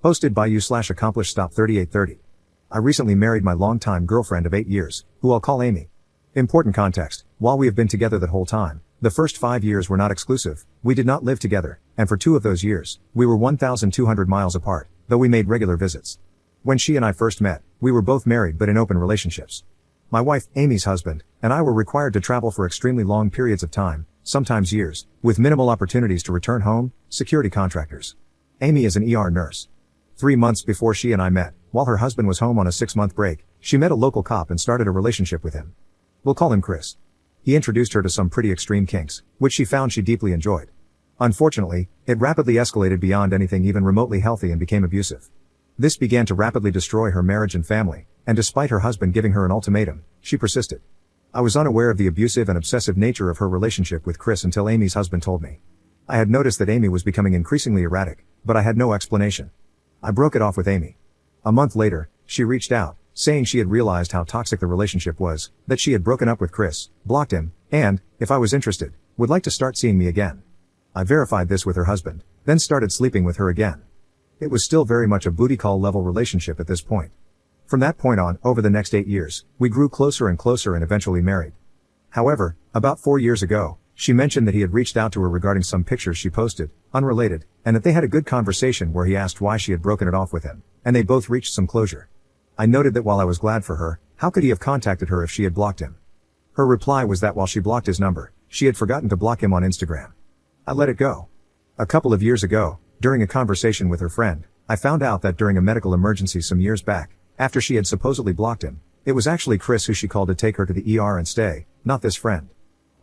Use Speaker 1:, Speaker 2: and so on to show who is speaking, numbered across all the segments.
Speaker 1: Hosted by you/AccomplishedStop3830. I recently married my longtime girlfriend of 8 years, who I'll call Amy. Important context: while we have been together that whole time, the first 5 years were not exclusive. We did not live together, and for 2 of those years, we were 1,200 miles apart, though we made regular visits. When she and I first met, we were both married but in open relationships. My wife, Amy's husband, and I were required to travel for extremely long periods of time, sometimes years, with minimal opportunities to return home, security contractors. Amy is an ER nurse. 3 months before she and I met, while her husband was home on a 6-month break, she met a local cop and started a relationship with him. We'll call him Chris. He introduced her to some pretty extreme kinks, which she found she deeply enjoyed. Unfortunately, it rapidly escalated beyond anything even remotely healthy and became abusive. This began to rapidly destroy her marriage and family, and despite her husband giving her an ultimatum, she persisted. I was unaware of the abusive and obsessive nature of her relationship with Chris until Amy's husband told me. I had noticed that Amy was becoming increasingly erratic, but I had no explanation. I broke it off with Amy. A month later, she reached out, saying she had realized how toxic the relationship was, that she had broken up with Chris, blocked him, and, if I was interested, would like to start seeing me again. I verified this with her husband, then started sleeping with her again. It was still very much a booty call level relationship at this point. From that point on, over the next 8 years, we grew closer and closer and eventually married. However, about 4 years ago, she mentioned that he had reached out to her regarding some pictures she posted, unrelated, and that they had a good conversation where he asked why she had broken it off with him, and they both reached some closure. I noted that while I was glad for her, how could he have contacted her if she had blocked him? Her reply was that while she blocked his number, she had forgotten to block him on Instagram. I let it go. A couple of years ago, during a conversation with her friend, I found out that during a medical emergency some years back, after she had supposedly blocked him, it was actually Chris who she called to take her to the ER and stay, not this friend.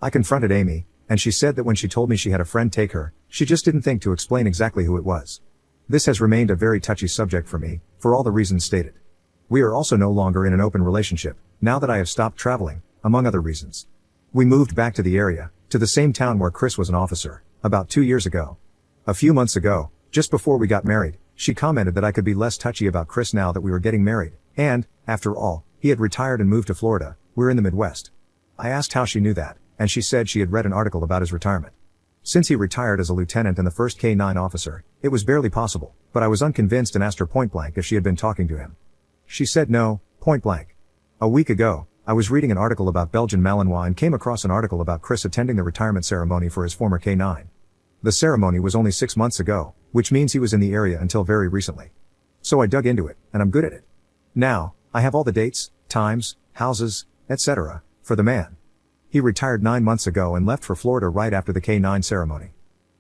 Speaker 1: I confronted Amy, and she said that when she told me she had a friend take her, she just didn't think to explain exactly who it was. This has remained a very touchy subject for me, for all the reasons stated. We are also no longer in an open relationship, now that I have stopped traveling, among other reasons. We moved back to the area, to the same town where Chris was an officer, about 2 years ago. A few months ago, just before we got married, she commented that I could be less touchy about Chris now that we were getting married, and, after all, he had retired and moved to Florida. We're in the Midwest. I asked how she knew that, and she said she had read an article about his retirement. Since he retired as a lieutenant and the first K-9 officer, it was barely possible, but I was unconvinced and asked her point blank if she had been talking to him. She said no, point blank. A week ago, I was reading an article about Belgian Malinois and came across an article about Chris attending the retirement ceremony for his former K-9. The ceremony was only 6 months ago, which means he was in the area until very recently. So I dug into it, and I'm good at it. Now, I have all the dates, times, houses, etc., for the man. He retired 9 months ago and left for Florida right after the K-9 ceremony.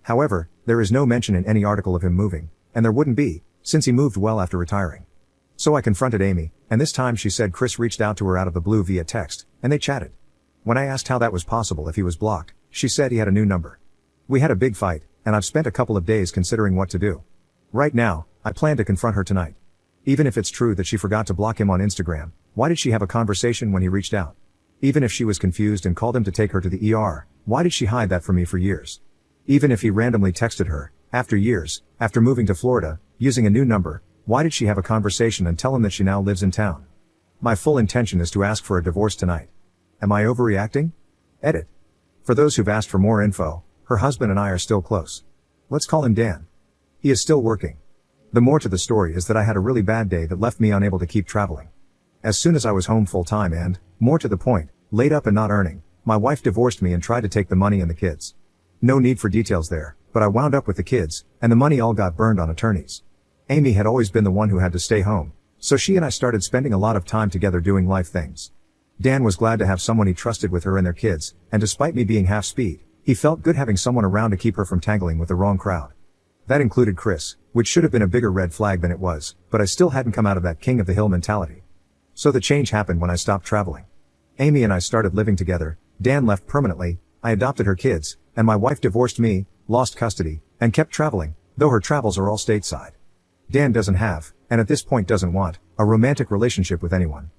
Speaker 1: However, there is no mention in any article of him moving, and there wouldn't be, since he moved well after retiring. So I confronted Amy, and this time she said Chris reached out to her out of the blue via text, and they chatted. When I asked how that was possible if he was blocked, she said he had a new number. We had a big fight, and I've spent a couple of days considering what to do. Right now, I plan to confront her tonight. Even if it's true that she forgot to block him on Instagram, why did she have a conversation when he reached out? Even if she was confused and called him to take her to the ER, why did she hide that from me for years? Even if he randomly texted her, after years, after moving to Florida, using a new number, why did she have a conversation and tell him that she now lives in town? My full intention is to ask for a divorce tonight. Am I overreacting? Edit. For those who've asked for more info, her husband and I are still close. Let's call him Dan. He is still working. The more to the story is that I had a really bad day that left me unable to keep traveling. As soon as I was home full time and, more to the point, laid up and not earning, my wife divorced me and tried to take the money and the kids. No need for details there, but I wound up with the kids, and the money all got burned on attorneys. Amy had always been the one who had to stay home, so she and I started spending a lot of time together doing life things. Dan was glad to have someone he trusted with her and their kids, and despite me being half speed, he felt good having someone around to keep her from tangling with the wrong crowd. That included Chris, which should have been a bigger red flag than it was, but I still hadn't come out of that king of the hill mentality. So the change happened when I stopped traveling. Amy and I started living together, Dan left permanently, I adopted her kids, and my wife divorced me, lost custody, and kept traveling, though her travels are all stateside. Dan doesn't have, and at this point doesn't want, a romantic relationship with anyone.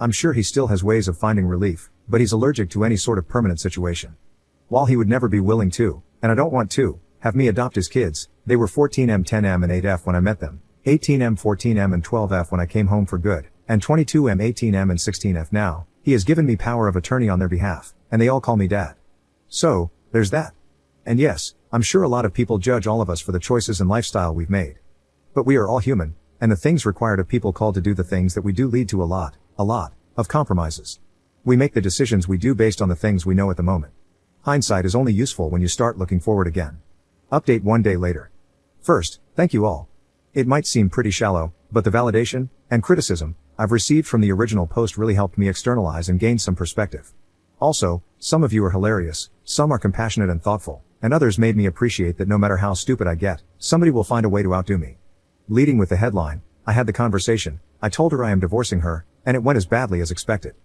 Speaker 1: I'm sure he still has ways of finding relief, but he's allergic to any sort of permanent situation. While he would never be willing to, and I don't want to, have me adopt his kids, they were 14M, 10M and 8F when I met them, 18M, 14M and 12F when I came home for good, and 22M, 18M and 16F now. He has given me power of attorney on their behalf, and they all call me Dad. So, there's that. And yes, I'm sure a lot of people judge all of us for the choices and lifestyle we've made. But we are all human, and the things required of people called to do the things that we do lead to a lot of compromises. We make the decisions we do based on the things we know at the moment. Hindsight is only useful when you start looking forward again. Update 1 day later. First, thank you all. It might seem pretty shallow, but the validation and criticism I've received from the original post really helped me externalize and gain some perspective. Also, some of you are hilarious, some are compassionate and thoughtful, and others made me appreciate that no matter how stupid I get, somebody will find a way to outdo me. Leading with the headline, I had the conversation, I told her I am divorcing her, and it went as badly as expected.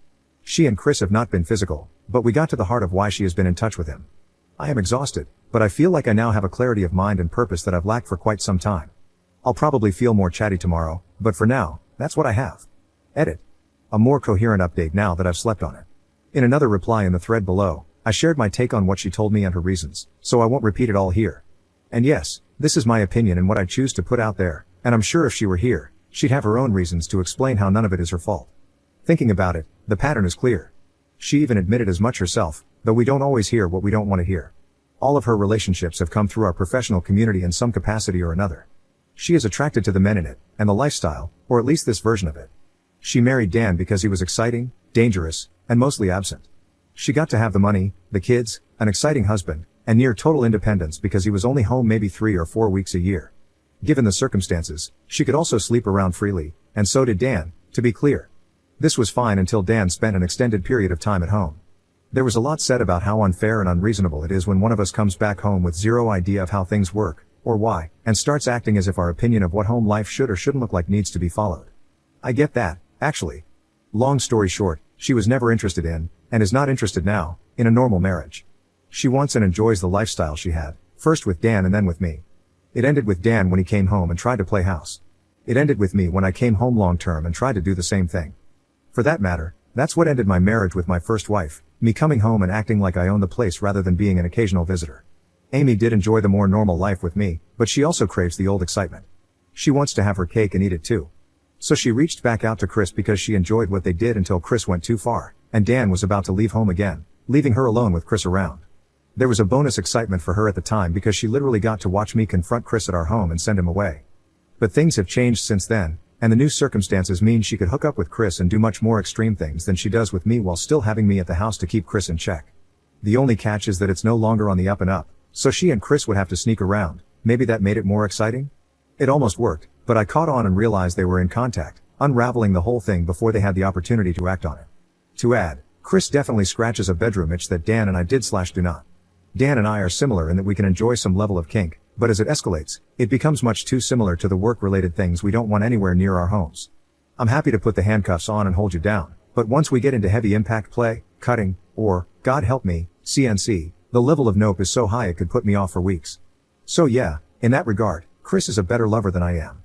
Speaker 1: She and Chris have not been physical, but we got to the heart of why she has been in touch with him. I am exhausted, but I feel like I now have a clarity of mind and purpose that I've lacked for quite some time. I'll probably feel more chatty tomorrow, but for now, that's what I have. Edit. A more coherent update now that I've slept on it. In another reply in the thread below, I shared my take on what she told me and her reasons, so I won't repeat it all here. And yes, this is my opinion and what I choose to put out there, and I'm sure if she were here, she'd have her own reasons to explain how none of it is her fault. Thinking about it, the pattern is clear. She even admitted as much herself, though we don't always hear what we don't want to hear. All of her relationships have come through our professional community in some capacity or another. She is attracted to the men in it, and the lifestyle, or at least this version of it. She married Dan because he was exciting, dangerous, and mostly absent. She got to have the money, the kids, an exciting husband, and near total independence because he was only home maybe 3 or 4 weeks a year. Given the circumstances, she could also sleep around freely, and so did Dan, to be clear. This was fine until Dan spent an extended period of time at home. There was a lot said about how unfair and unreasonable it is when one of us comes back home with zero idea of how things work, or why, and starts acting as if our opinion of what home life should or shouldn't look like needs to be followed. I get that, actually. Long story short, she was never interested in, and is not interested now, in a normal marriage. She wants and enjoys the lifestyle she had, first with Dan and then with me. It ended with Dan when he came home and tried to play house. It ended with me when I came home long term and tried to do the same thing. For that matter, that's what ended my marriage with my first wife, me coming home and acting like I owned the place rather than being an occasional visitor. Amy did enjoy the more normal life with me, but she also craves the old excitement. She wants to have her cake and eat it too. So she reached back out to Chris because she enjoyed what they did until Chris went too far, and Dan was about to leave home again, leaving her alone with Chris around. There was a bonus excitement for her at the time because she literally got to watch me confront Chris at our home and send him away. But things have changed since then, and the new circumstances mean she could hook up with Chris and do much more extreme things than she does with me while still having me at the house to keep Chris in check. The only catch is that it's no longer on the up and up, so she and Chris would have to sneak around. Maybe that made it more exciting? It almost worked, but I caught on and realized they were in contact, unraveling the whole thing before they had the opportunity to act on it. To add, Chris definitely scratches a bedroom itch that Dan and I did/do not. Dan and I are similar in that we can enjoy some level of kink, but as it escalates, it becomes much too similar to the work-related things we don't want anywhere near our homes. I'm happy to put the handcuffs on and hold you down, but once we get into heavy impact play, cutting, or, God help me, CNC, the level of nope is so high it could put me off for weeks. So yeah, in that regard, Chris is a better lover than I am.